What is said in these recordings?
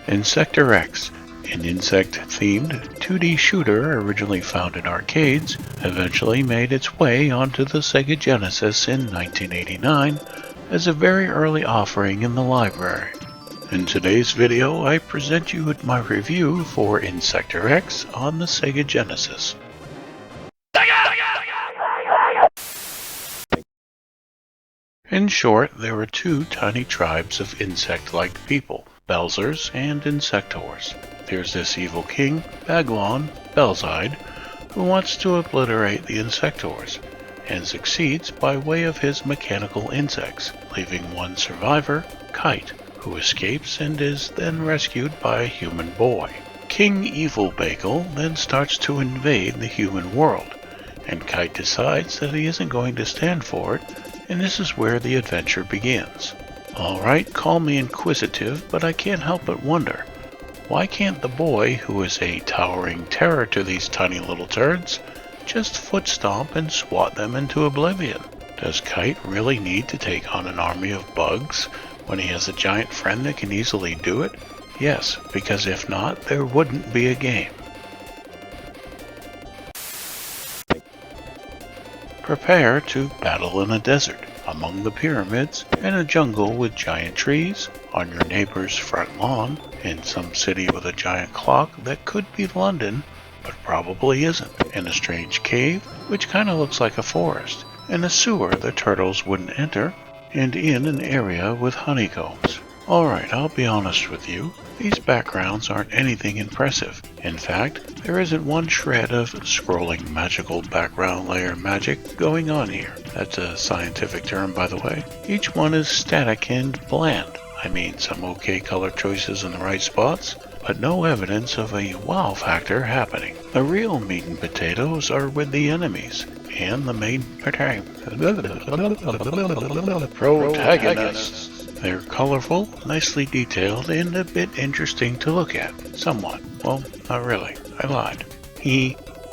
Insector X, an insect-themed 2D shooter originally found in arcades, eventually made its way onto the SEGA Genesis in 1989 as a very early offering in the library. In today's video, I present you with my review for Insector X on the SEGA Genesis. In short, there were two tiny tribes of insect-like people, Belzers and Insectors. There's this evil king, Baglon, Belzide, who wants to obliterate the Insectors, and succeeds by way of his mechanical insects, leaving one survivor, Kite, who escapes and is then rescued by a human boy. King Evil Bagel then starts to invade the human world, and Kite decides that he isn't going to stand for it, and this is where the adventure begins. Alright, call me inquisitive, but I can't help but wonder, why can't the boy, who is a towering terror to these tiny little turds, just foot stomp and swat them into oblivion? Does Kite really need to take on an army of bugs when he has a giant friend that can easily do it? Yes, because if not, there wouldn't be a game. Prepare to battle in a desert, among the pyramids, in a jungle with giant trees, on your neighbor's front lawn, in some city with a giant clock that could be London, but probably isn't, in a strange cave, which kinda looks like a forest, in a sewer the turtles wouldn't enter, and in an area with honeycombs. Alright, I'll be honest with you, these backgrounds aren't anything impressive. In fact, there isn't one shred of scrolling magical background layer magic going on here. That's a scientific term, by the way. Each one is static and bland. I mean, some okay color choices in the right spots, but no evidence of a wow factor happening. The real meat and potatoes are with the enemies, and the main protagonists. They're colorful, nicely detailed, and a bit interesting to look at. Somewhat. Well, not really. I lied.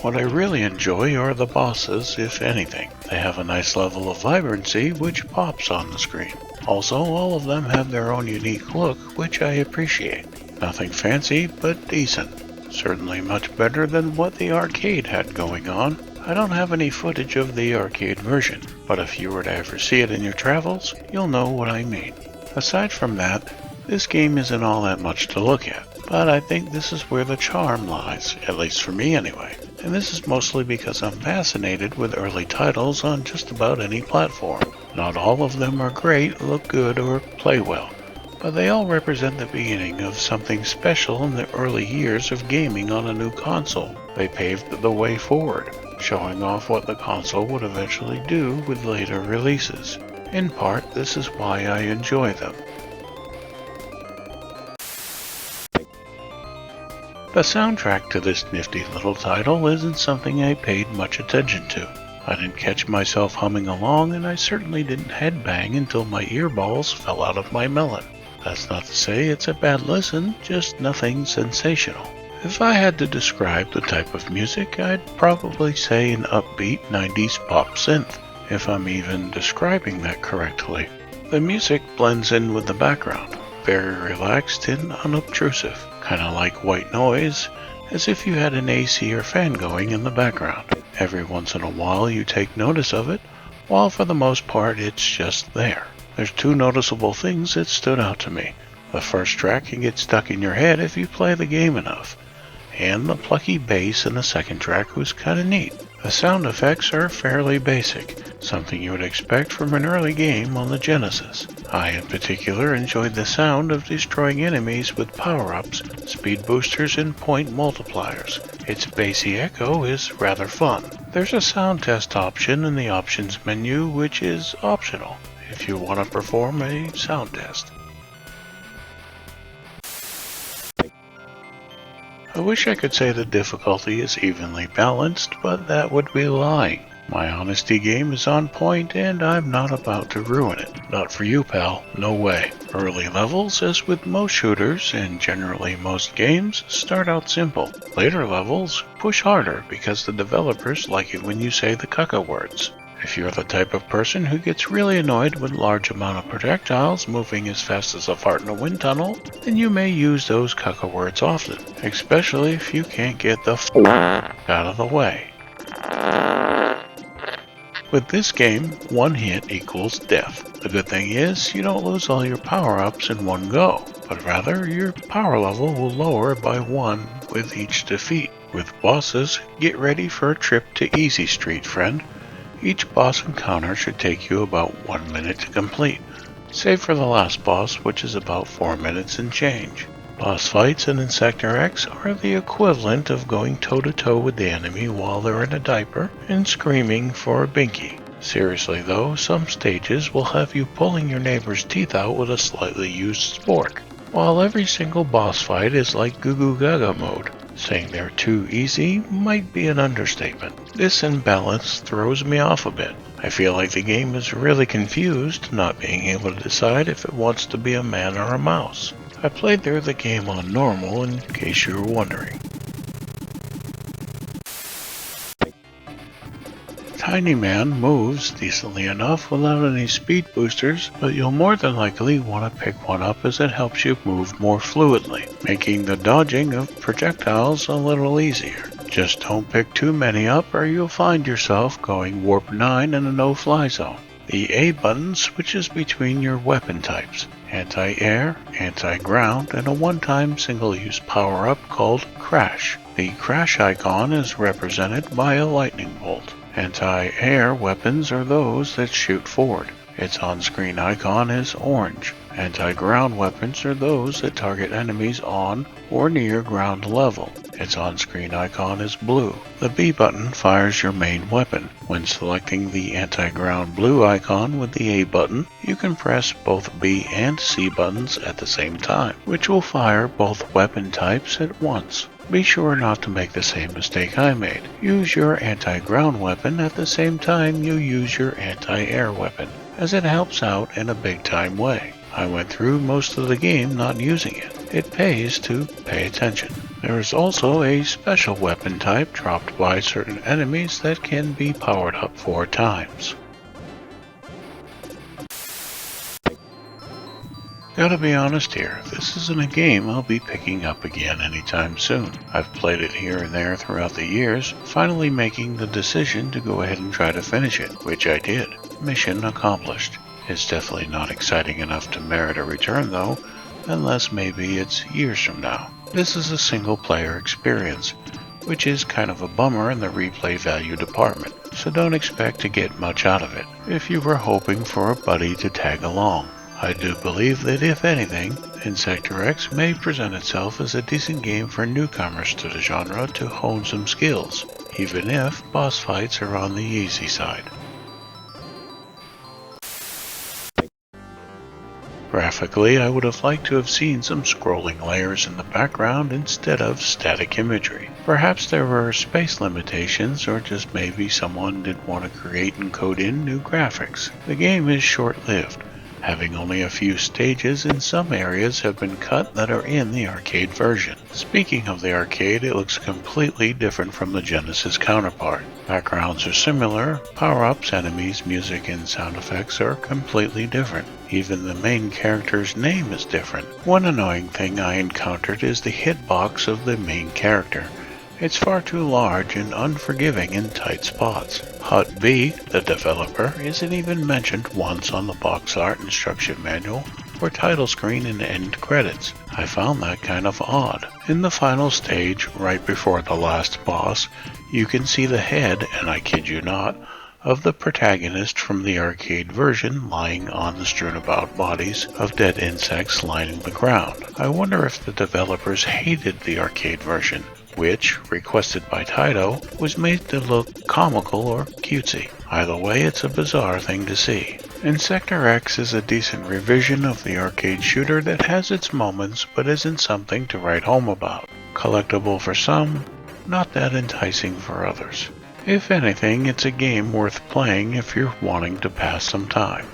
What I really enjoy are the bosses, if anything. They have a nice level of vibrancy, which pops on the screen. Also, all of them have their own unique look, which I appreciate. Nothing fancy, but decent. Certainly much better than what the arcade had going on. I don't have any footage of the arcade version, but if you were to ever see it in your travels, you'll know what I mean. Aside from that, this game isn't all that much to look at, but I think this is where the charm lies, at least for me anyway. And this is mostly because I'm fascinated with early titles on just about any platform. Not all of them are great, look good, or play well, but they all represent the beginning of something special in the early years of gaming on a new console. They paved the way forward, showing off what the console would eventually do with later releases. In part, this is why I enjoy them. The soundtrack to this nifty little title isn't something I paid much attention to. I didn't catch myself humming along, and I certainly didn't headbang until my earballs fell out of my melon. That's not to say it's a bad listen, just nothing sensational. If I had to describe the type of music, I'd probably say an upbeat 90s pop synth, if I'm even describing that correctly. The music blends in with the background, very relaxed and unobtrusive, kinda like white noise, as if you had an AC or fan going in the background. Every once in a while you take notice of it, while for the most part it's just there. There's two noticeable things that stood out to me. The first track can get stuck in your head if you play the game enough, and the plucky bass in the second track was kinda neat. The sound effects are fairly basic, something you would expect from an early game on the Genesis. I in particular enjoyed the sound of destroying enemies with power-ups, speed boosters, and point multipliers. Its bassy echo is rather fun. There's a sound test option in the options menu, which is optional if you want to perform a sound test. I wish I could say the difficulty is evenly balanced, but that would be lying. My honesty game is on point, and I'm not about to ruin it. Not for you, pal. No way. Early levels, as with most shooters, and generally most games, start out simple. Later levels push harder because the developers like it when you say the cucka words. If you're the type of person who gets really annoyed with large amount of projectiles moving as fast as a fart in a wind tunnel, then you may use those cucka words often, especially if you can't get the f out of the way. With this game, one hit equals death. The good thing is, you don't lose all your power-ups in one go, but rather your power level will lower by 1 with each defeat. With bosses, get ready for a trip to Easy Street, friend. Each boss encounter should take you about 1 minute to complete, save for the last boss, which is about 4 minutes and change. Boss fights in Insector X are the equivalent of going toe-to-toe with the enemy while they're in a diaper and screaming for a binky. Seriously though, some stages will have you pulling your neighbor's teeth out with a slightly used spork, while every single boss fight is like Goo Goo Gaga mode. Saying they're too easy might be an understatement. This imbalance throws me off a bit. I feel like the game is really confused, not being able to decide if it wants to be a man or a mouse. I played through the game on normal in case you were wondering. Tiny Man moves decently enough without any speed boosters, but you'll more than likely want to pick one up as it helps you move more fluidly, making the dodging of projectiles a little easier. Just don't pick too many up or you'll find yourself going warp 9 in a no-fly zone. The A button switches between your weapon types, anti-air, anti-ground, and a one-time single-use power-up called Crash. The Crash icon is represented by a lightning bolt. Anti-air weapons are those that shoot forward. Its on-screen icon is orange. Anti-ground weapons are those that target enemies on or near ground level. Its on-screen icon is blue. The B button fires your main weapon. When selecting the anti-ground blue icon with the A button, you can press both B and C buttons at the same time, which will fire both weapon types at once. Be sure not to make the same mistake I made. Use your anti-ground weapon at the same time you use your anti-air weapon, as it helps out in a big-time way. I went through most of the game not using it. It pays to pay attention. There is also a special weapon type dropped by certain enemies that can be powered up 4 times. Gotta be honest here, this isn't a game I'll be picking up again anytime soon. I've played it here and there throughout the years, finally making the decision to go ahead and try to finish it, which I did. Mission accomplished. It's definitely not exciting enough to merit a return though, unless maybe it's years from now. This is a single player experience, which is kind of a bummer in the replay value department, so don't expect to get much out of it if you were hoping for a buddy to tag along. I do believe that if anything, Insector X may present itself as a decent game for newcomers to the genre to hone some skills, even if boss fights are on the easy side. Graphically, I would have liked to have seen some scrolling layers in the background instead of static imagery. Perhaps there were space limitations, or just maybe someone didn't want to create and code in new graphics. The game is short-lived, having only a few stages, and some areas have been cut that are in the arcade version. Speaking of the arcade, it looks completely different from the Genesis counterpart. Backgrounds are similar, power-ups, enemies, music, and sound effects are completely different. Even the main character's name is different. One annoying thing I encountered is the hitbox of the main character. It's far too large and unforgiving in tight spots. Hut B, the developer, isn't even mentioned once on the box art instruction manual or title screen and end credits. I found that kind of odd. In the final stage, right before the last boss, you can see the head, and I kid you not, of the protagonist from the arcade version lying on the strewn about bodies of dead insects lining the ground. I wonder if the developers hated the arcade version, which, requested by Taito, was made to look comical or cutesy. Either way, it's a bizarre thing to see. Insector X is a decent revision of the arcade shooter that has its moments but isn't something to write home about. Collectible for some, not that enticing for others. If anything, it's a game worth playing if you're wanting to pass some time.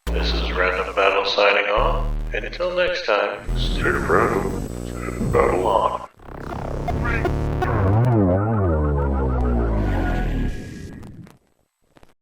This is Random Battle signing off, and until next time, stay random and battle on.